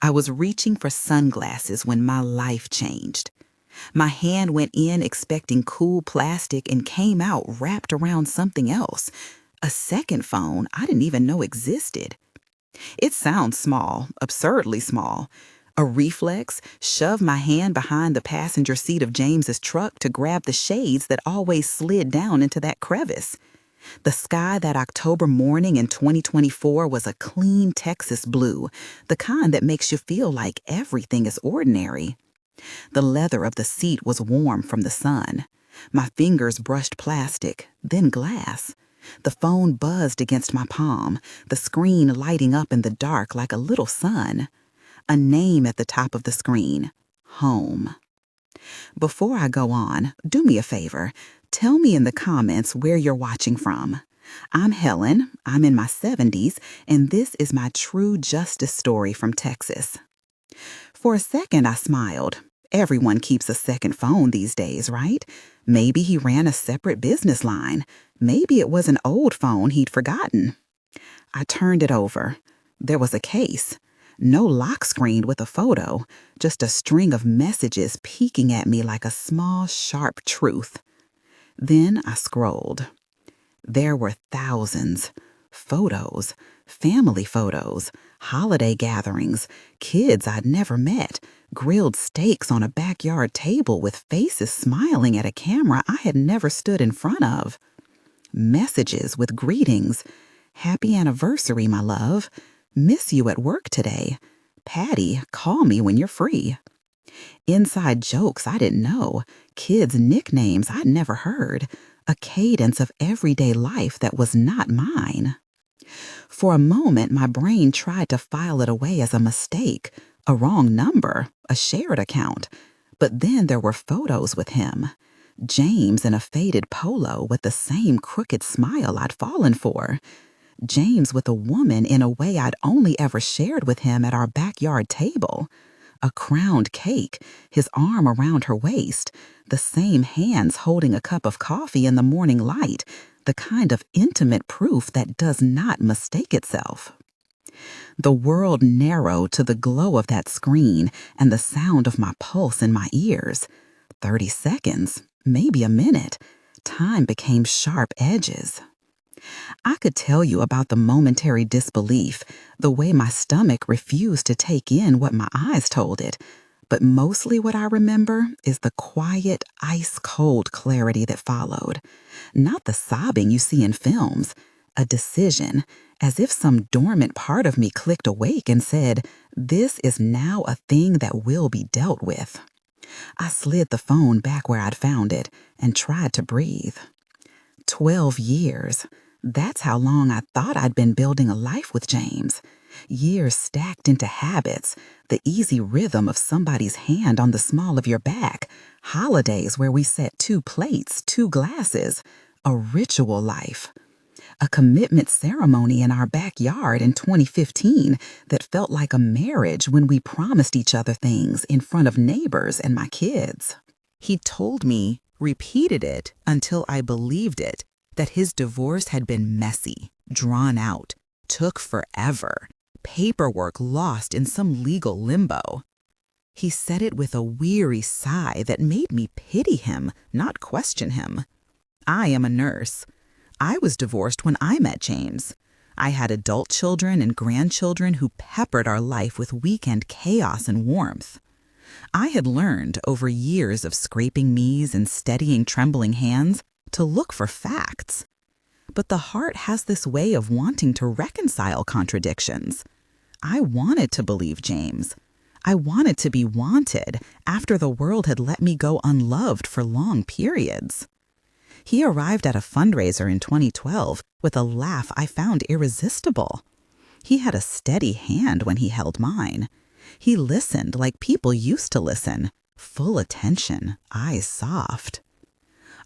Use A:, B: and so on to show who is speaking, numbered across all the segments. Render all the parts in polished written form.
A: I was reaching for sunglasses when my life changed. My hand went in expecting cool plastic and came out wrapped around something else. A second phone I didn't even know existed. It sounds small, absurdly small. A reflex, shove my hand behind the passenger seat of James's truck to grab the shades that always slid down into that crevice. The sky that October morning in 2024 was a clean Texas blue, the kind that makes you feel like everything is ordinary. The leather of the seat was warm from the sun. My fingers brushed plastic, then glass. The phone buzzed against my palm, the screen lighting up in the dark like a little sun. A name at the top of the screen, home. Before I go on, do me a favor. Tell me in the comments where you're watching from. I'm Helen, I'm in my 70s, and this is my true justice story from Texas. For a second, I smiled. Everyone keeps a second phone these days, right? Maybe he ran a separate business line. Maybe it was an old phone he'd forgotten. I turned it over. There was a case. No lock screen with a photo, just a string of messages peeking at me like a small, sharp truth. Then I scrolled. There were thousands. Photos, family photos, holiday gatherings, kids I'd never met, grilled steaks on a backyard table with faces smiling at a camera I had never stood in front of. Messages with greetings. Happy anniversary, my love. Miss you at work today. Patty, call me when you're free. Inside jokes I didn't know. Kids' nicknames I'd never heard. A cadence of everyday life that was not mine. For a moment, my brain tried to file it away as a mistake, a wrong number, a shared account. But then there were photos with him. James in a faded polo with the same crooked smile I'd fallen for. James with a woman in a way I'd only ever shared with him at our backyard table. A crowned cake, his arm around her waist, the same hands holding a cup of coffee in the morning light, the kind of intimate proof that does not mistake itself. The world narrowed to the glow of that screen and the sound of my pulse in my ears. 30 seconds, maybe a minute. Time became sharp edges. I could tell you about the momentary disbelief, the way my stomach refused to take in what my eyes told it. But mostly what I remember is the quiet, ice-cold clarity that followed. Not the sobbing you see in films. A decision, as if some dormant part of me clicked awake and said, "This is now a thing that will be dealt with." I slid the phone back where I'd found it and tried to breathe. 12 years. That's how long I thought I'd been building a life with James. Years stacked into habits, the easy rhythm of somebody's hand on the small of your back, holidays where we set 2 plates, 2 glasses, a ritual life. A commitment ceremony in our backyard in 2015 that felt like a marriage when we promised each other things in front of neighbors and my kids. He told me, repeated it until I believed it, that his divorce had been messy, drawn out, took forever, paperwork lost in some legal limbo. He said it with a weary sigh that made me pity him, not question him. I am a nurse. I was divorced when I met James. I had adult children and grandchildren who peppered our life with weekend chaos and warmth. I had learned over years of scraping knees and steadying trembling hands to look for facts. But the heart has this way of wanting to reconcile contradictions. I wanted to believe James. I wanted to be wanted after the world had let me go unloved for long periods. He arrived at a fundraiser in 2012 with a laugh I found irresistible. He had a steady hand when he held mine. He listened like people used to listen, full attention, eyes soft.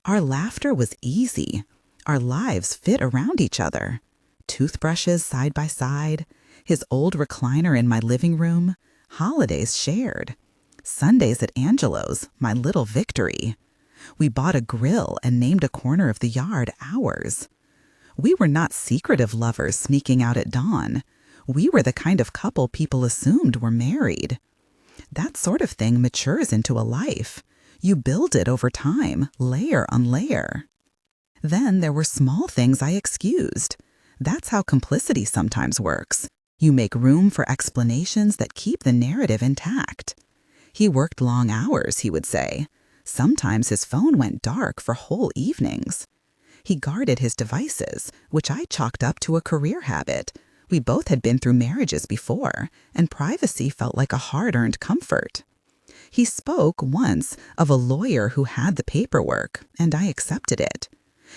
A: Our laughter was easy. Our lives fit around each other. Toothbrushes side by side, his old recliner in my living room, holidays shared. Sundays at Angelo's, my little victory. We bought a grill and named a corner of the yard ours. We were not secretive lovers sneaking out at dawn. We were the kind of couple people assumed were married. That sort of thing matures into a life. You build it over time, layer on layer. Then there were small things I excused. That's how complicity sometimes works. You make room for explanations that keep the narrative intact. He worked long hours, he would say. Sometimes his phone went dark for whole evenings. He guarded his devices, which I chalked up to a career habit. We both had been through marriages before, and privacy felt like a hard-earned comfort. He spoke once of a lawyer who had the paperwork, and I accepted it.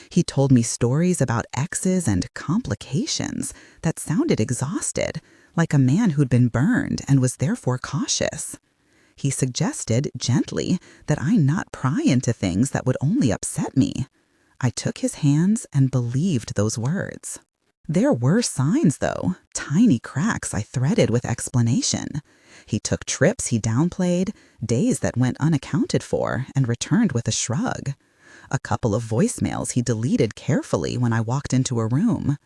A: He told me stories about exes and complications that sounded exhausted, like a man who'd been burned and was therefore cautious. He suggested, gently, that I not pry into things that would only upset me. I took his hands and believed those words. There were signs, though, tiny cracks I threaded with explanation. He took trips he downplayed, days that went unaccounted for, and returned with a shrug. A couple of voicemails he deleted carefully when I walked into a room.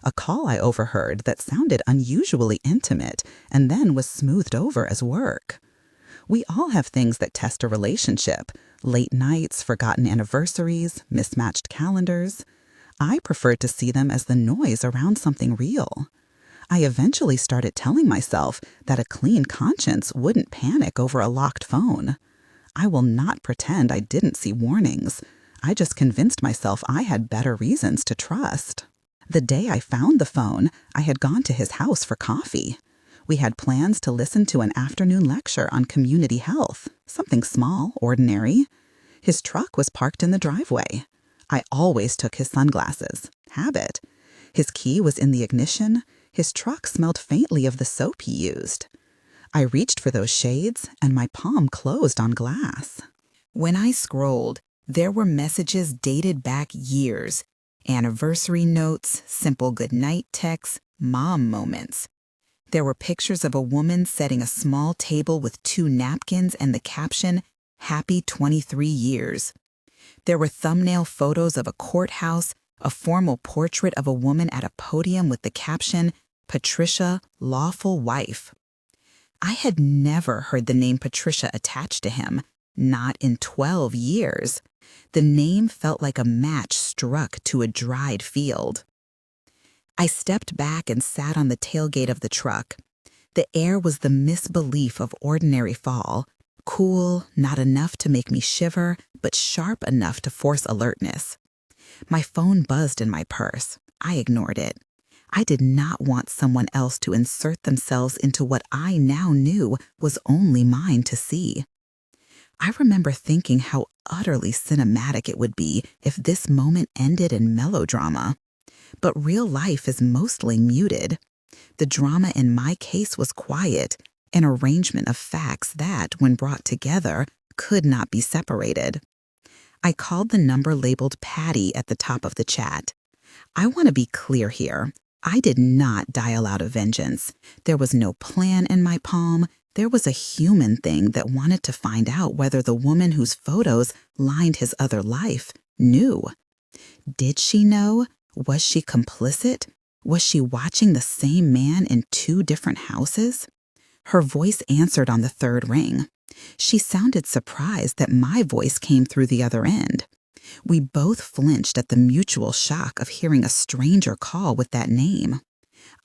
A: A call I overheard that sounded unusually intimate and then was smoothed over as work. We all have things that test a relationship. Late nights, forgotten anniversaries, mismatched calendars. I preferred to see them as the noise around something real. I eventually started telling myself that a clean conscience wouldn't panic over a locked phone. I will not pretend I didn't see warnings. I just convinced myself I had better reasons to trust. The day I found the phone, I had gone to his house for coffee. We had plans to listen to an afternoon lecture on community health, something small, ordinary. His truck was parked in the driveway. I always took his sunglasses. Habit. His key was in the ignition. His truck smelled faintly of the soap he used. I reached for those shades, and my palm closed on glass. When I scrolled, there were messages dated back years. Anniversary notes, simple goodnight texts, mom moments. There were pictures of a woman setting a small table with 2 napkins and the caption, "Happy 23 years." There were thumbnail photos of a courthouse, a formal portrait of a woman at a podium with the caption, "Patricia, lawful wife." I had never heard the name Patricia attached to him, not in 12 years. The name felt like a match struck to a dried field. I stepped back and sat on the tailgate of the truck. The air was the misbelief of ordinary fall, cool, not enough to make me shiver, but sharp enough to force alertness. My phone buzzed in my purse. I ignored it. I did not want someone else to insert themselves into what I now knew was only mine to see. I remember thinking how utterly cinematic it would be if this moment ended in melodrama. But real life is mostly muted. The drama in my case was quiet, an arrangement of facts that, when brought together, could not be separated. I called the number labeled Patty at the top of the chat. I want to be clear here. I did not dial out a vengeance. There was no plan in my palm. There was a human thing that wanted to find out whether the woman whose photos lined his other life knew. Did she know? Was she complicit? Was she watching the same man in 2 different houses? Her voice answered on the 3rd ring. She sounded surprised that my voice came through the other end. We both flinched at the mutual shock of hearing a stranger call with that name.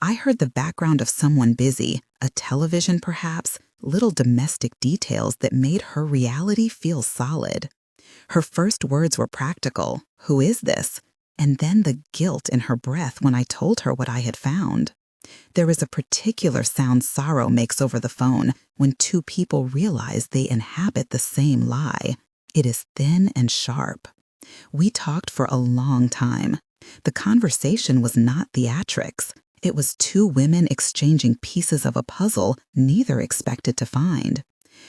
A: I heard the background of someone busy, a television perhaps, little domestic details that made her reality feel solid. Her first words were practical. "Who is this?" And then the guilt in her breath when I told her what I had found. There is a particular sound sorrow makes over the phone when 2 people realize they inhabit the same lie. It is thin and sharp. We talked for a long time. The conversation was not theatrics. It was 2 women exchanging pieces of a puzzle neither expected to find.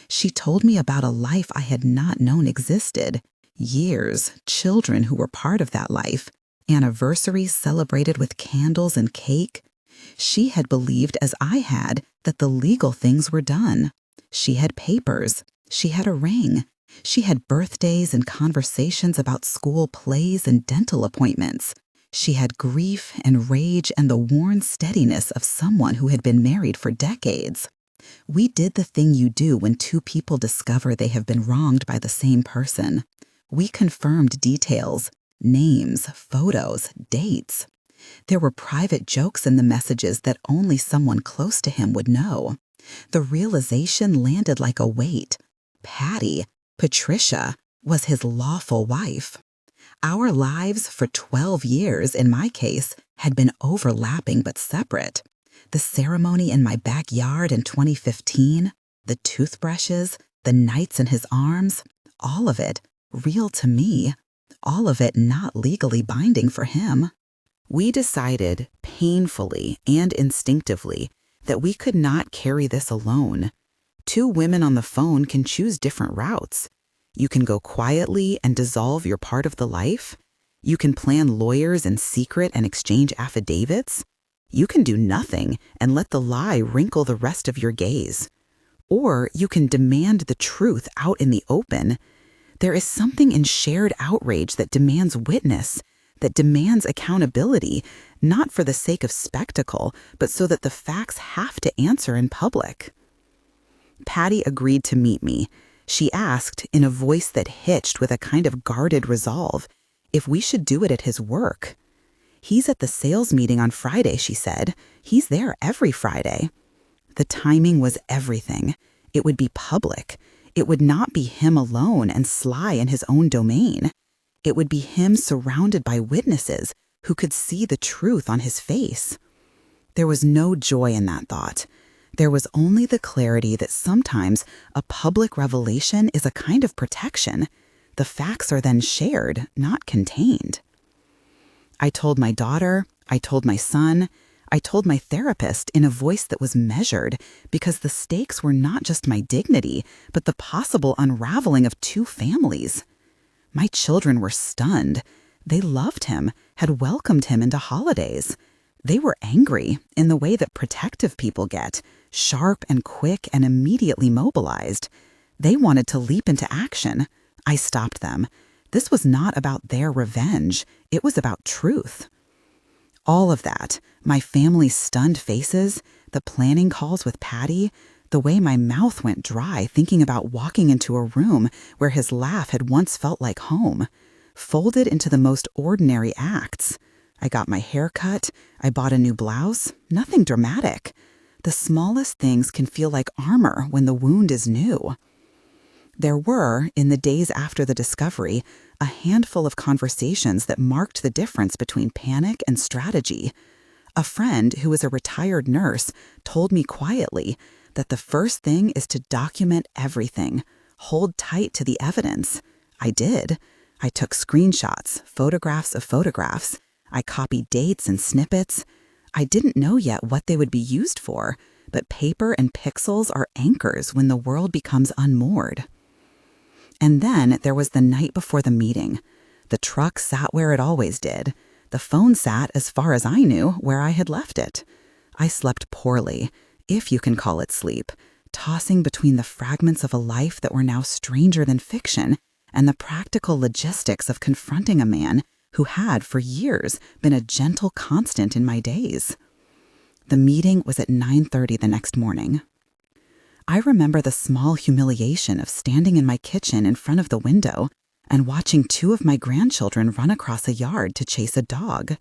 A: She told me about a life I had not known existed. Years, children who were part of that life, anniversaries celebrated with candles and cake. She had believed, as I had, that the legal things were done. She had papers. She had a ring. She had birthdays and conversations about school plays and dental appointments. She had grief and rage and the worn steadiness of someone who had been married for decades. We did the thing you do when two people discover they have been wronged by the same person. We confirmed details, names, photos, dates. There were private jokes in the messages that only someone close to him would know. The realization landed like a weight. Patty, Patricia, was his lawful wife. Our lives for 12 years, in my case, had been overlapping but separate. The ceremony in my backyard in 2015, the toothbrushes, the nights in his arms, all of it real to me, all of it not legally binding for him. We decided, painfully and instinctively, that we could not carry this alone. Two women on the phone can choose different routes. You can go quietly and dissolve your part of the life. You can plan lawyers in secret and exchange affidavits. You can do nothing and let the lie wrinkle the rest of your gaze. Or you can demand the truth out in the open. There is something in shared outrage that demands witness, that demands accountability, not for the sake of spectacle, but so that the facts have to answer in public. Patty agreed to meet me. She asked, in a voice that hitched with a kind of guarded resolve, if we should do it at his work. He's at the sales meeting on Friday, she said. He's there every Friday. The timing was everything. It would be public. It would not be him alone and sly in his own domain. It would be him surrounded by witnesses who could see the truth on his face. There was no joy in that thought. There was only the clarity that sometimes a public revelation is a kind of protection. The facts are then shared, not contained. I told my daughter, I told my son, I told my therapist in a voice that was measured because the stakes were not just my dignity, but the possible unraveling of two families. My children were stunned. They loved him, had welcomed him into holidays. They were angry in the way that protective people get, sharp and quick and immediately mobilized. They wanted to leap into action. I stopped them. This was not about their revenge. It was about truth. All of that, my family's stunned faces, the planning calls with Patty, the way my mouth went dry thinking about walking into a room where his laugh had once felt like home, folded into the most ordinary acts. I got my hair cut. I bought a new blouse. Nothing dramatic. The smallest things can feel like armor when the wound is new. There were, in the days after the discovery, a handful of conversations that marked the difference between panic and strategy. A friend who was a retired nurse told me quietly that the first thing is to document everything, hold tight to the evidence. I did. I took screenshots, photographs of photographs. I copied dates and snippets. I didn't know yet what they would be used for, but paper and pixels are anchors when the world becomes unmoored. And then there was the night before the meeting. The truck sat where it always did. The phone sat, as far as I knew, where I had left it. I slept poorly, if you can call it sleep, tossing between the fragments of a life that were now stranger than fiction and the practical logistics of confronting a man who had, for years, been a gentle constant in my days. The meeting was at 9:30 the next morning. I remember the small humiliation of standing in my kitchen in front of the window and watching two of my grandchildren run across a yard to chase a dog.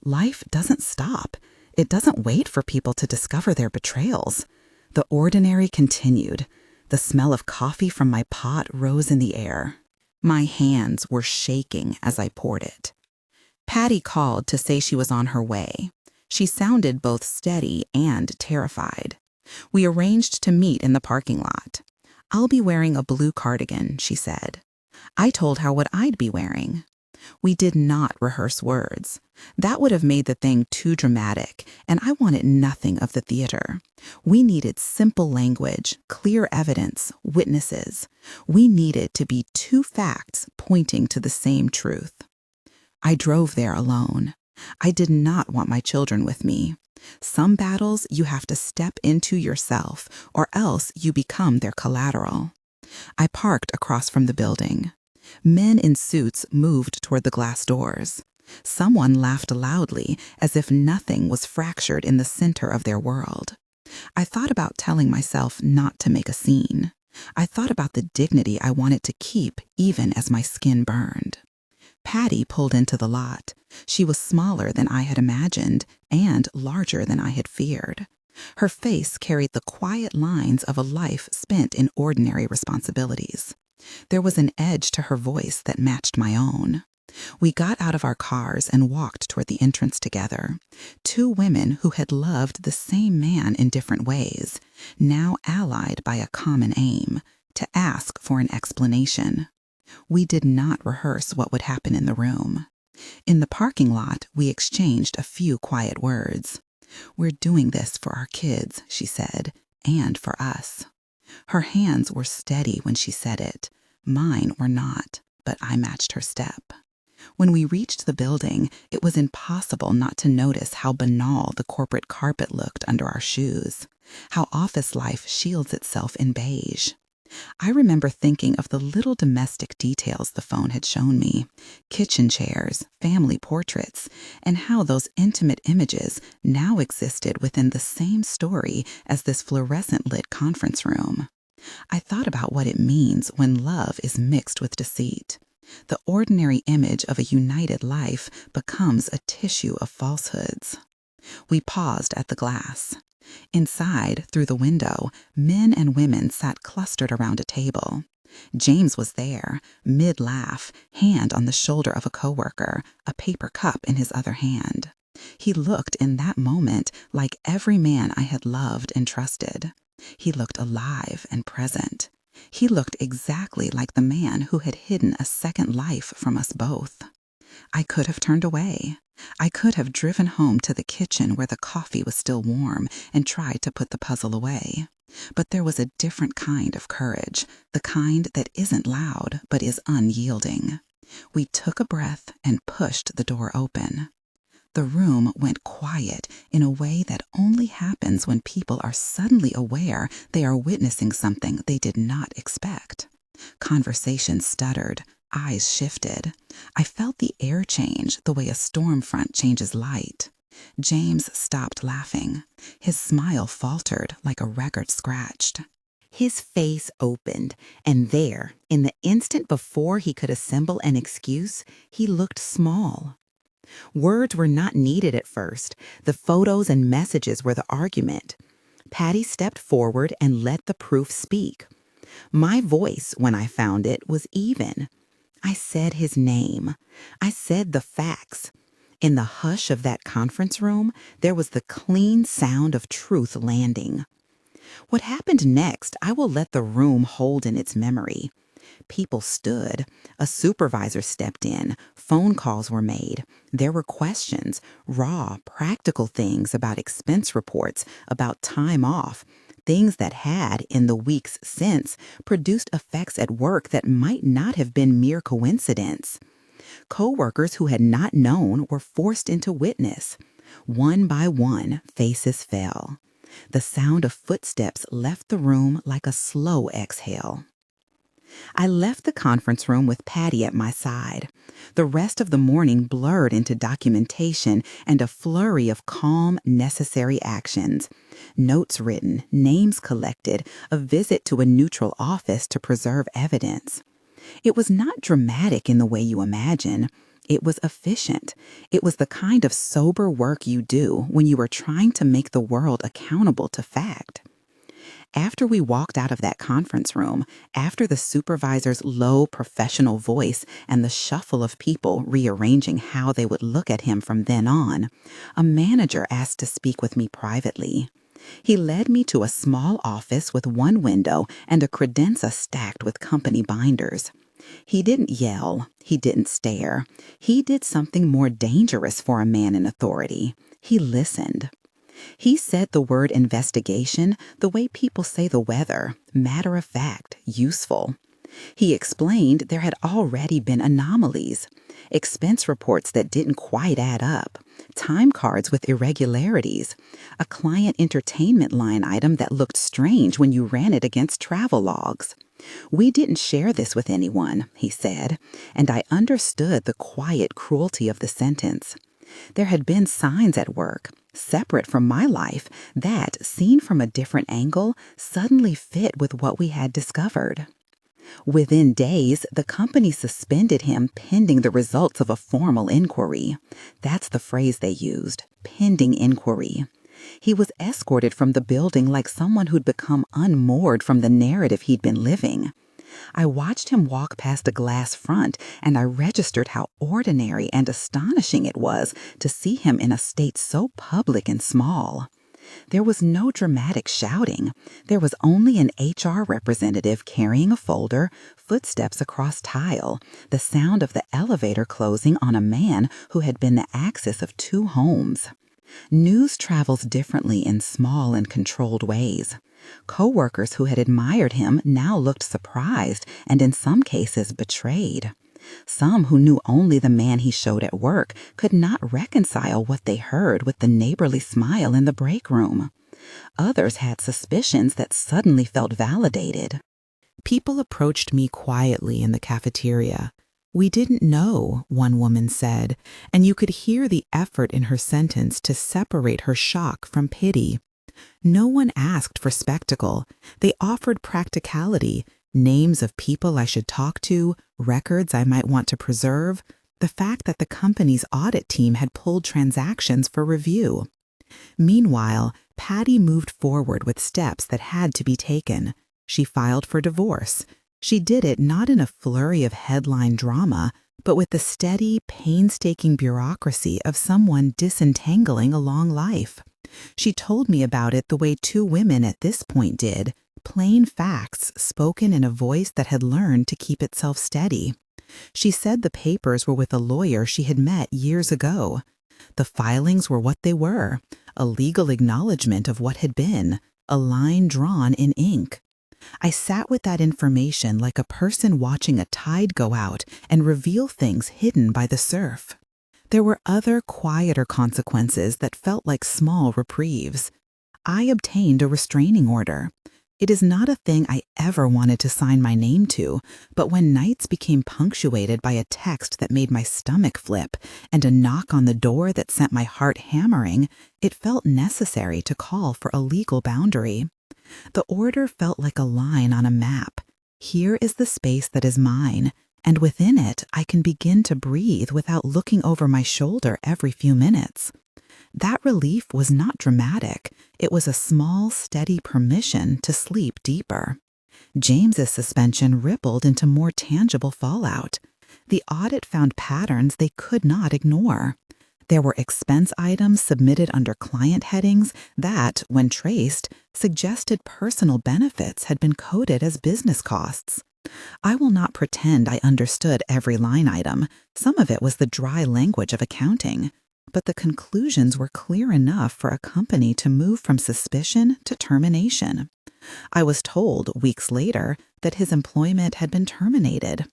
A: Life doesn't stop. It doesn't wait for people to discover their betrayals. The ordinary continued. The smell of coffee from my pot rose in the air. My hands were shaking as I poured it. Patty called to say she was on her way. She sounded both steady and terrified. We arranged to meet in the parking lot. "I'll be wearing a blue cardigan," she said. I told her what I'd be wearing. We did not rehearse words. That would have made the thing too dramatic, and I wanted nothing of the theater. We needed simple language, clear evidence, witnesses. We needed to be two facts pointing to the same truth. I drove there alone. I did not want my children with me. Some battles you have to step into yourself, or else you become their collateral. I parked across from the building. Men in suits moved toward the glass doors. Someone laughed loudly, as if nothing was fractured in the center of their world. I thought about telling myself not to make a scene. I thought about the dignity I wanted to keep even as my skin burned. Patty pulled into the lot. She was smaller than I had imagined and larger than I had feared. Her face carried the quiet lines of a life spent in ordinary responsibilities. There was an edge to her voice that matched my own. We got out of our cars and walked toward the entrance together. Two women who had loved the same man in different ways, now allied by a common aim, to ask for an explanation. We did not rehearse what would happen in the room. In the parking lot, we exchanged a few quiet words. "We're doing this for our kids," she said, "and for us." Her hands were steady when she said it. Mine were not, but I matched her step. When we reached the building, it was impossible not to notice how banal the corporate carpet looked under our shoes, how office life shields itself in beige. I remember thinking of the little domestic details the phone had shown me, kitchen chairs, family portraits, and how those intimate images now existed within the same story as this fluorescent-lit conference room. I thought about what it means when love is mixed with deceit. The ordinary image of a united life becomes a tissue of falsehoods. We paused at the glass. Inside, through the window, men and women sat clustered around a table. James was there, mid-laugh, hand on the shoulder of a coworker, a paper cup in his other hand. He looked in that moment like every man I had loved and trusted. He looked alive and present. He looked exactly like the man who had hidden a second life from us both. I could have turned away. I could have driven home to the kitchen where the coffee was still warm and tried to put the puzzle away. But there was a different kind of courage, the kind that isn't loud but is unyielding. We took a breath and pushed the door open. The room went quiet in a way that only happens when people are suddenly aware they are witnessing something they did not expect. Conversation stuttered. Eyes shifted. I felt the air change the way a storm front changes light. James stopped laughing. His smile faltered like a record scratched. His face opened, and there, in the instant before he could assemble an excuse, he looked small. Words were not needed at first. The photos and messages were the argument. Patty stepped forward and let the proof speak. My voice, when I found it, was even. I said his name. I said the facts. In the hush of that conference room, there was the clean sound of truth landing. What happened next, I will let the room hold in its memory. People stood. A supervisor stepped in. Phone calls were made. There were questions, raw, practical things about expense reports, about time off, things that had, in the weeks since, produced effects at work that might not have been mere coincidence. Co-workers who had not known were forced into witness. One by one, faces fell. The sound of footsteps left the room like a slow exhale. I left the conference room with Patty at my side. The rest of the morning blurred into documentation and a flurry of calm, necessary actions. Notes written, names collected, a visit to a neutral office to preserve evidence. It was not dramatic in the way you imagine. It was efficient. It was the kind of sober work you do when you are trying to make the world accountable to fact. After we walked out of that conference room, after the supervisor's low professional voice and the shuffle of people rearranging how they would look at him from then on, a manager asked to speak with me privately. He led me to a small office with one window and a credenza stacked with company binders. He didn't yell. He didn't stare. He did something more dangerous for a man in authority. He listened. He said the word investigation the way people say the weather, matter of fact, useful. He explained there had already been anomalies, expense reports that didn't quite add up, time cards with irregularities, a client entertainment line item that looked strange when you ran it against travel logs. "We didn't share this with anyone," he said, and I understood the quiet cruelty of the sentence. There had been signs at work, separate from my life, that, seen from a different angle, suddenly fit with what we had discovered. Within days, the company suspended him pending the results of a formal inquiry. That's the phrase they used, pending inquiry. He was escorted from the building like someone who'd become unmoored from the narrative he'd been living. I watched him walk past a glass front, and I registered how ordinary and astonishing it was to see him in a state so public and small. There was no dramatic shouting. There was only an HR representative carrying a folder, footsteps across tile, the sound of the elevator closing on a man who had been the axis of 2 homes. News travels differently in small and controlled ways. Coworkers who had admired him now looked surprised and in some cases betrayed. Some who knew only the man he showed at work could not reconcile what they heard with the neighborly smile in the break room. Others had suspicions that suddenly felt validated. People approached me quietly in the cafeteria. "We didn't know," one woman said, and you could hear the effort in her sentence to separate her shock from pity. No one asked for spectacle. They offered practicality, names of people I should talk to, records I might want to preserve, the fact that the company's audit team had pulled transactions for review. Meanwhile, Patty moved forward with steps that had to be taken. She filed for divorce. She did it not in a flurry of headline drama, but with the steady, painstaking bureaucracy of someone disentangling a long life. She told me about it the way 2 women at this point did, plain facts spoken in a voice that had learned to keep itself steady. She said the papers were with a lawyer she had met years ago. The filings were what they were, a legal acknowledgement of what had been, a line drawn in ink. I sat with that information like a person watching a tide go out and reveal things hidden by the surf. There were other, quieter consequences that felt like small reprieves. I obtained a restraining order. It is not a thing I ever wanted to sign my name to, but when nights became punctuated by a text that made my stomach flip and a knock on the door that sent my heart hammering, it felt necessary to call for a legal boundary. The order felt like a line on a map. Here is the space that is mine, and within it I can begin to breathe without looking over my shoulder every few minutes. That relief was not dramatic. It was a small, steady permission to sleep deeper. James's suspension rippled into more tangible fallout. The audit found patterns they could not ignore. There were expense items submitted under client headings that, when traced, suggested personal benefits had been coded as business costs. I will not pretend I understood every line item. Some of it was the dry language of accounting. But the conclusions were clear enough for a company to move from suspicion to termination. I was told, weeks later, that his employment had been terminated.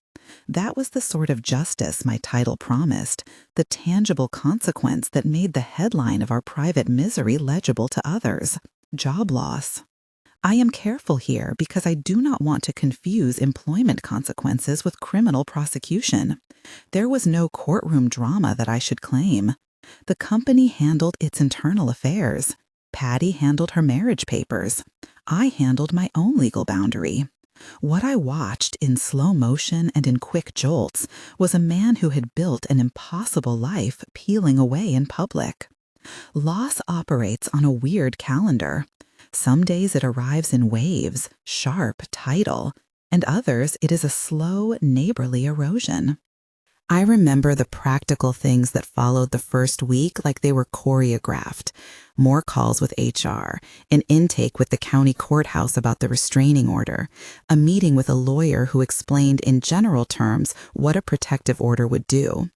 A: That was the sort of justice my title promised, the tangible consequence that made the headline of our private misery legible to others: job loss. I am careful here because I do not want to confuse employment consequences with criminal prosecution. There was no courtroom drama that I should claim. The company handled its internal affairs. Patty handled her marriage papers. I handled my own legal boundary. What I watched in slow motion and in quick jolts was a man who had built an impossible life peeling away in public. Loss operates on a weird calendar. Some days it arrives in waves, sharp, tidal, and others it is a slow, neighborly erosion. I remember the practical things that followed the first week like they were choreographed. More calls with HR, an intake with the county courthouse about the restraining order, a meeting with a lawyer who explained in general terms what a protective order would do,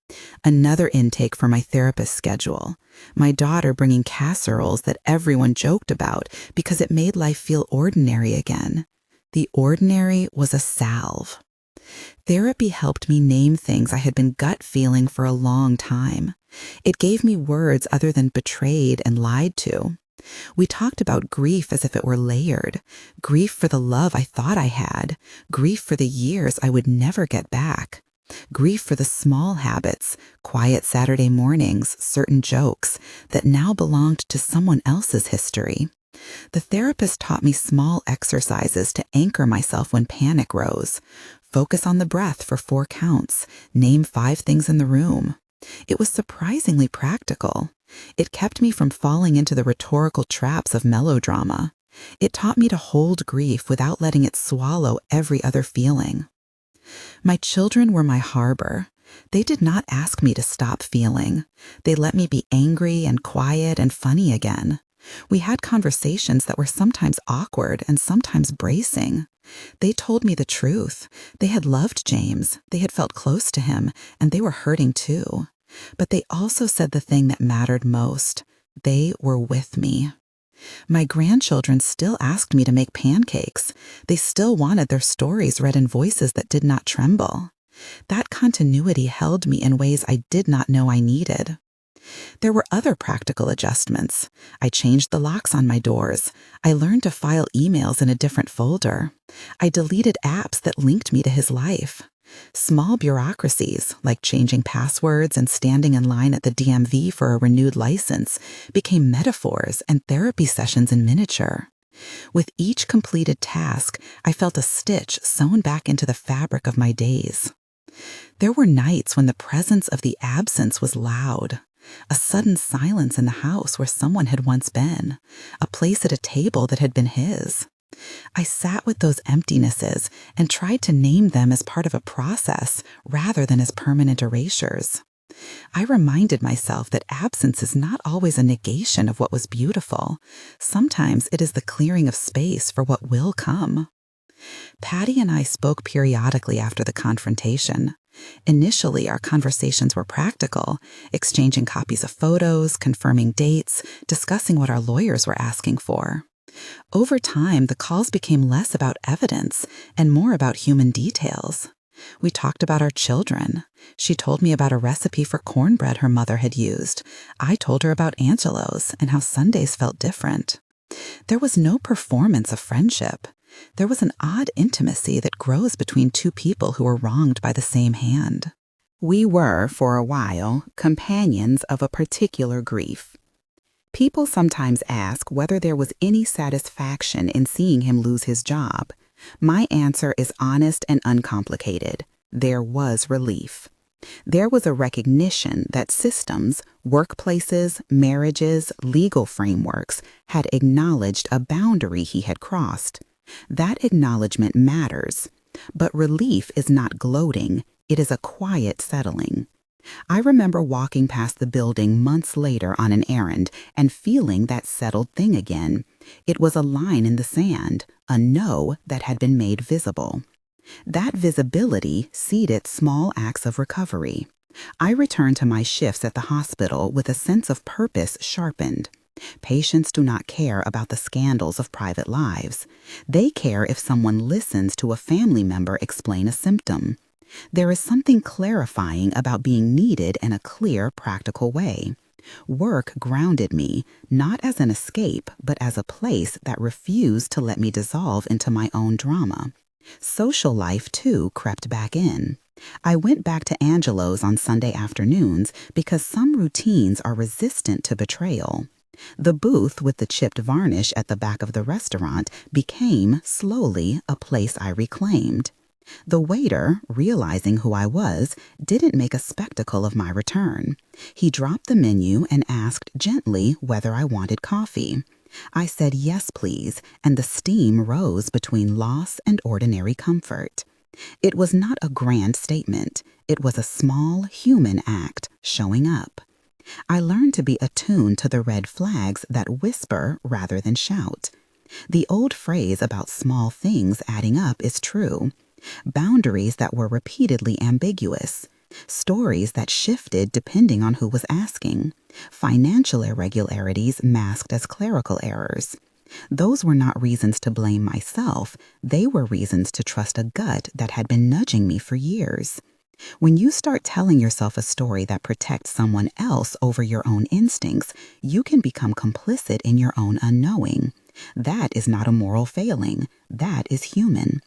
A: another intake for my therapist's schedule, my daughter bringing casseroles that everyone joked about because it made life feel ordinary again. The ordinary was a salve. Therapy helped me name things I had been gut feeling for a long time. It gave me words other than betrayed and lied to. We talked about grief as if it were layered. Grief for the love I thought I had. Grief for the years I would never get back. Grief for the small habits, quiet Saturday mornings, certain jokes that now belonged to someone else's history. The therapist taught me small exercises to anchor myself when panic rose. Focus on the breath for 4 counts. Name 5 things in the room. It was surprisingly practical. It kept me from falling into the rhetorical traps of melodrama. It taught me to hold grief without letting it swallow every other feeling. My children were my harbor. They did not ask me to stop feeling. They let me be angry and quiet and funny again. We had conversations that were sometimes awkward and sometimes bracing. They told me the truth. They had loved James. They had felt close to him, and they were hurting too. But they also said the thing that mattered most. They were with me. My grandchildren still asked me to make pancakes. They still wanted their stories read in voices that did not tremble. That continuity held me in ways I did not know I needed. There were other practical adjustments. I changed the locks on my doors. I learned to file emails in a different folder. I deleted apps that linked me to his life. Small bureaucracies, like changing passwords and standing in line at the DMV for a renewed license, became metaphors and therapy sessions in miniature. With each completed task, I felt a stitch sewn back into the fabric of my days. There were nights when the presence of the absence was loud. A sudden silence in the house where someone had once been, a place at a table that had been his. I sat with those emptinesses and tried to name them as part of a process rather than as permanent erasures. I reminded myself that absence is not always a negation of what was beautiful. Sometimes it is the clearing of space for what will come. Patty and I spoke periodically after the confrontation. Initially, our conversations were practical, exchanging copies of photos, confirming dates, discussing what our lawyers were asking for. Over time, the calls became less about evidence and more about human details. We talked about our children. She told me about a recipe for cornbread her mother had used. I told her about Angelo's and how Sundays felt different. There was no performance of friendship. There was an odd intimacy that grows between two people who were wronged by the same hand. We were, for a while, companions of a particular grief. People sometimes ask whether there was any satisfaction in seeing him lose his job. My answer is honest and uncomplicated. There was relief. There was a recognition that systems, workplaces, marriages, legal frameworks had acknowledged a boundary he had crossed. That acknowledgement matters, but relief is not gloating, it is a quiet settling. I remember walking past the building months later on an errand and feeling that settled thing again. It was a line in the sand, a no that had been made visible. That visibility seeded small acts of recovery. I returned to my shifts at the hospital with a sense of purpose sharpened. Patients do not care about the scandals of private lives. They care if someone listens to a family member explain a symptom. There is something clarifying about being needed in a clear, practical way. Work grounded me, not as an escape, but as a place that refused to let me dissolve into my own drama. Social life, too, crept back in. I went back to Angelo's on Sunday afternoons because some routines are resistant to betrayal. The booth with the chipped varnish at the back of the restaurant became, slowly, a place I reclaimed. The waiter, realizing who I was, didn't make a spectacle of my return. He dropped the menu and asked gently whether I wanted coffee. I said yes, please, and the steam rose between loss and ordinary comfort. It was not a grand statement. It was a small, human act, showing up. I learned to be attuned to the red flags that whisper rather than shout. The old phrase about small things adding up is true. Boundaries that were repeatedly ambiguous. Stories that shifted depending on who was asking. Financial irregularities masked as clerical errors. Those were not reasons to blame myself. They were reasons to trust a gut that had been nudging me for years. When you start telling yourself a story that protects someone else over your own instincts, you can become complicit in your own unknowing. That is not a moral failing. That is human.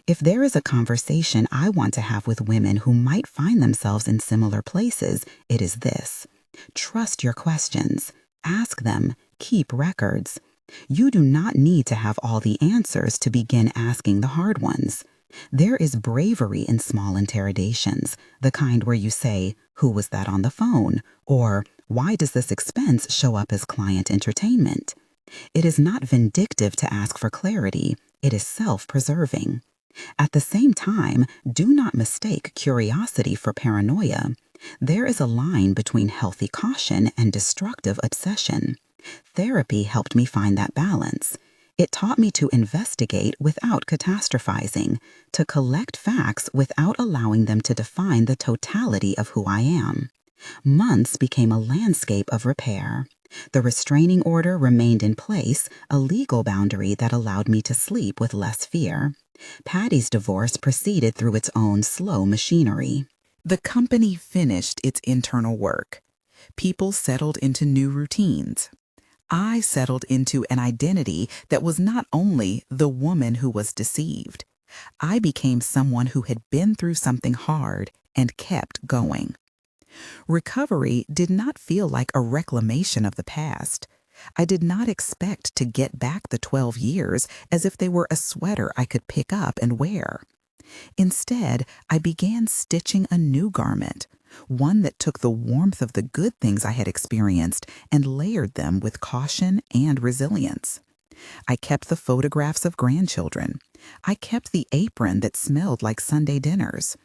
A: If there is a conversation I want to have with women who might find themselves in similar places, it is this. Trust your questions. Ask them. Keep records. You do not need to have all the answers to begin asking the hard ones. There is bravery in small interrogations, the kind where you say, "Who was that on the phone?" or "Why does this expense show up as client entertainment?" It is not vindictive to ask for clarity. It is self-preserving. At the same time, do not mistake curiosity for paranoia. There is a line between healthy caution and destructive obsession. Therapy helped me find that balance. It taught me to investigate without catastrophizing, to collect facts without allowing them to define the totality of who I am. Months became a landscape of repair. The restraining order remained in place, a legal boundary that allowed me to sleep with less fear. Patty's divorce proceeded through its own slow machinery. The company finished its internal work. People settled into new routines. I settled into an identity that was not only the woman who was deceived. I became someone who had been through something hard and kept going. Recovery did not feel like a reclamation of the past. I did not expect to get back the 12 years as if they were a sweater I could pick up and wear. Instead, I began stitching a new garment, one that took the warmth of the good things I had experienced and layered them with caution and resilience. I kept the photographs of grandchildren. I kept the apron that smelled like Sunday dinners.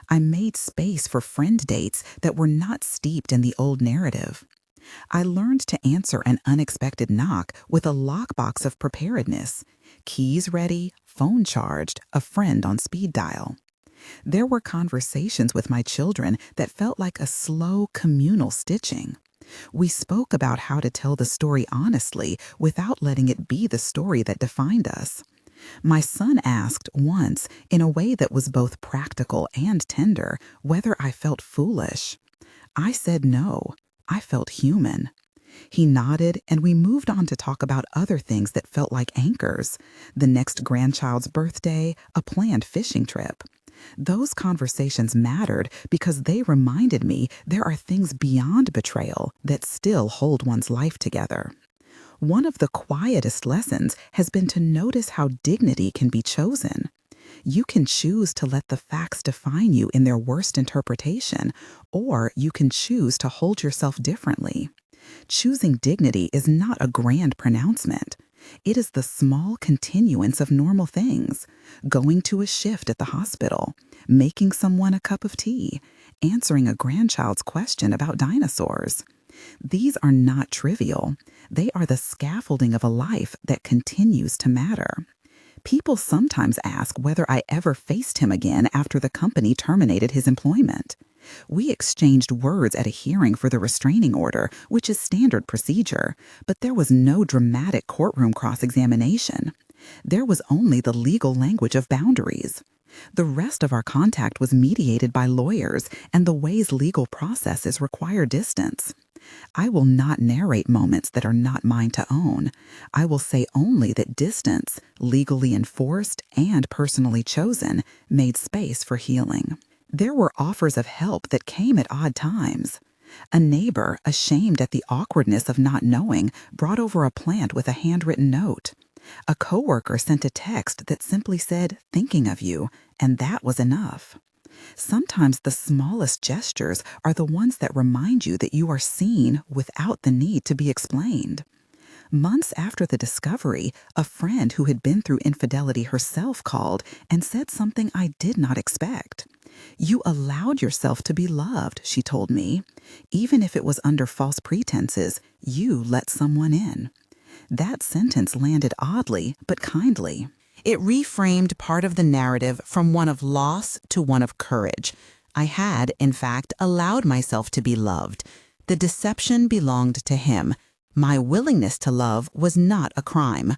A: I made space for friend dates that were not steeped in the old narrative. I learned to answer an unexpected knock with a lockbox of preparedness, keys ready, phone charged, a friend on speed dial. There were conversations with my children that felt like a slow communal stitching. We spoke about how to tell the story honestly without letting it be the story that defined us. My son asked once, in a way that was both practical and tender, whether I felt foolish. I said no. I felt human. He nodded, and we moved on to talk about other things that felt like anchors: the next grandchild's birthday, a planned fishing trip. Those conversations mattered because they reminded me there are things beyond betrayal that still hold one's life together. One of the quietest lessons has been to notice how dignity can be chosen. You can choose to let the facts define you in their worst interpretation, or you can choose to hold yourself differently. Choosing dignity is not a grand pronouncement. It is the small continuance of normal things: going to a shift at the hospital, making someone a cup of tea, answering a grandchild's question about dinosaurs. These are not trivial. They are the scaffolding of a life that continues to matter. People sometimes ask whether I ever faced him again after the company terminated his employment. We exchanged words at a hearing for the restraining order, which is standard procedure, but there was no dramatic courtroom cross-examination. There was only the legal language of boundaries. The rest of our contact was mediated by lawyers and the ways legal processes require distance. I will not narrate moments that are not mine to own. I will say only that distance, legally enforced and personally chosen, made space for healing. There were offers of help that came at odd times. A neighbor, ashamed at the awkwardness of not knowing, brought over a plant with a handwritten note. A coworker sent a text that simply said, "Thinking of you," and that was enough. Sometimes the smallest gestures are the ones that remind you that you are seen without the need to be explained. Months after the discovery, a friend who had been through infidelity herself called and said something I did not expect. "You allowed yourself to be loved," she told me. "Even if it was under false pretenses, you let someone in." That sentence landed oddly but kindly. It reframed part of the narrative from one of loss to one of courage. I had, in fact, allowed myself to be loved. The deception belonged to him. My willingness to love was not a crime.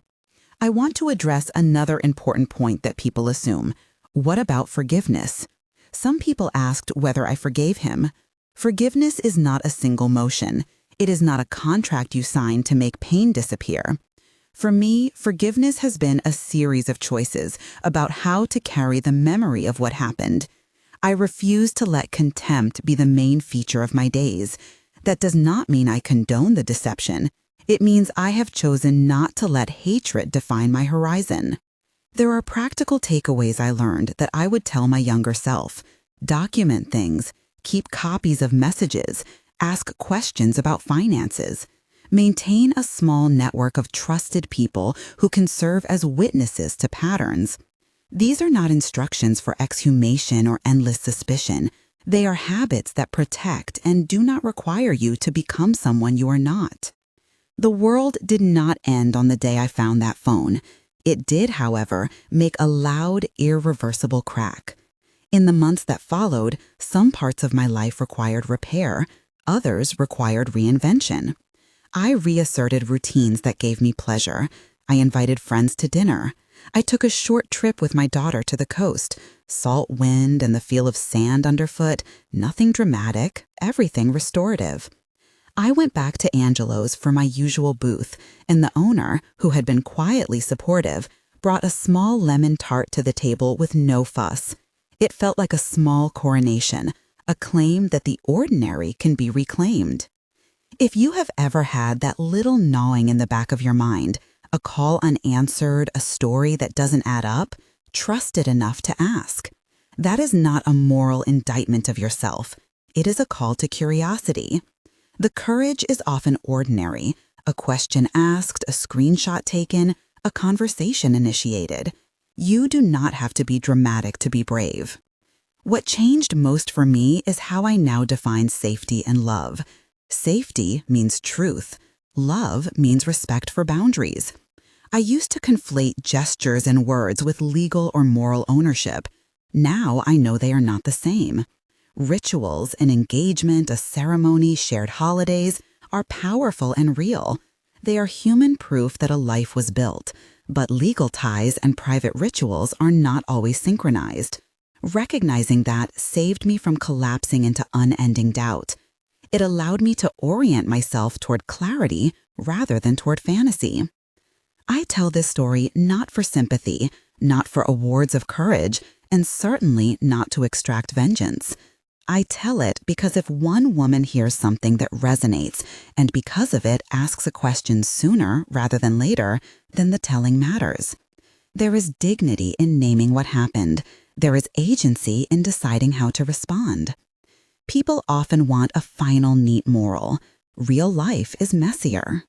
A: I want to address another important point that people assume. What about forgiveness? Some people asked whether I forgave him. Forgiveness is not a single motion. It is not a contract you sign to make pain disappear. For me, forgiveness has been a series of choices about how to carry the memory of what happened. I refuse to let contempt be the main feature of my days. That does not mean I condone the deception. It means I have chosen not to let hatred define my horizon. There are practical takeaways I learned that I would tell my younger self. Document things, keep copies of messages, ask questions about finances. Maintain a small network of trusted people who can serve as witnesses to patterns. These are not instructions for exhumation or endless suspicion. They are habits that protect and do not require you to become someone you are not. The world did not end on the day I found that phone. It did, however, make a loud, irreversible crack. In the months that followed, some parts of my life required repair, others required reinvention. I reasserted routines that gave me pleasure. I invited friends to dinner. I took a short trip with my daughter to the coast. Salt wind and the feel of sand underfoot, nothing dramatic, everything restorative. I went back to Angelo's for my usual booth, and the owner, who had been quietly supportive, brought a small lemon tart to the table with no fuss. It felt like a small coronation, a claim that the ordinary can be reclaimed. If you have ever had that little gnawing in the back of your mind, a call unanswered, a story that doesn't add up, trust it enough to ask. That is not a moral indictment of yourself. It is a call to curiosity. The courage is often ordinary, a question asked, a screenshot taken, a conversation initiated. You do not have to be dramatic to be brave. What changed most for me is how I now define safety and love. Safety means truth. Love means respect for boundaries. I used to conflate gestures and words with legal or moral ownership. Now I know they are not the same. Rituals, an engagement, a ceremony, shared holidays are powerful and real. They are human proof that a life was built, but legal ties and private rituals are not always synchronized. Recognizing that saved me from collapsing into unending doubt. It allowed me to orient myself toward clarity rather than toward fantasy. I tell this story not for sympathy, not for awards of courage, and certainly not to extract vengeance. I tell it because if one woman hears something that resonates and because of it asks a question sooner rather than later, then the telling matters. There is dignity in naming what happened. There is agency in deciding how to respond. People often want a final neat moral. Real life is messier.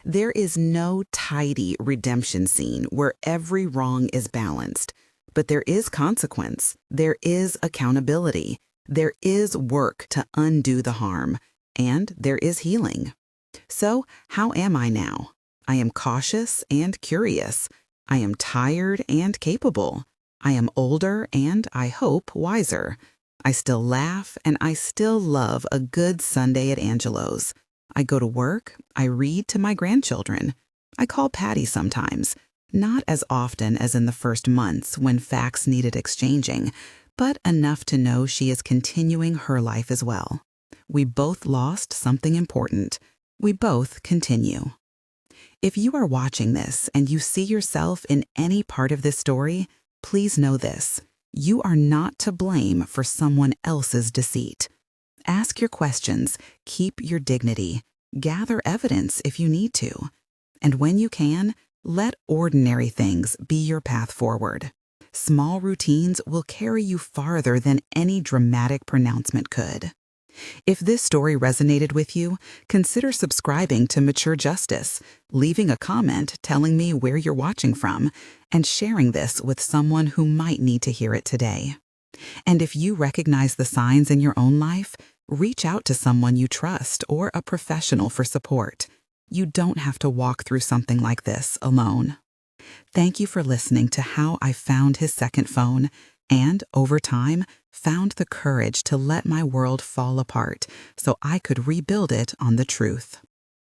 A: There is no tidy redemption scene where every wrong is balanced, but there is consequence, there is accountability, there is work to undo the harm, and there is healing. So, how am I now? I am cautious and curious. I am tired and capable. I am older and, I hope, wiser. I still laugh and I still love a good Sunday at Angelo's. I go to work, I read to my grandchildren. I call Patty sometimes, not as often as in the first months when facts needed exchanging, but enough to know she is continuing her life as well. We both lost something important. We both continue. If you are watching this and you see yourself in any part of this story, please know this. You are not to blame for someone else's deceit. Ask your questions, keep your dignity, gather evidence if you need to. And when you can, let ordinary things be your path forward. Small routines will carry you farther than any dramatic pronouncement could. If this story resonated with you, consider subscribing to Mature Justice, leaving a comment telling me where you're watching from, and sharing this with someone who might need to hear it today. And if you recognize the signs in your own life, reach out to someone you trust or a professional for support. You don't have to walk through something like this alone. Thank you for listening to how I found his second phone and, over time, found the courage to let my world fall apart so I could rebuild it on the truth.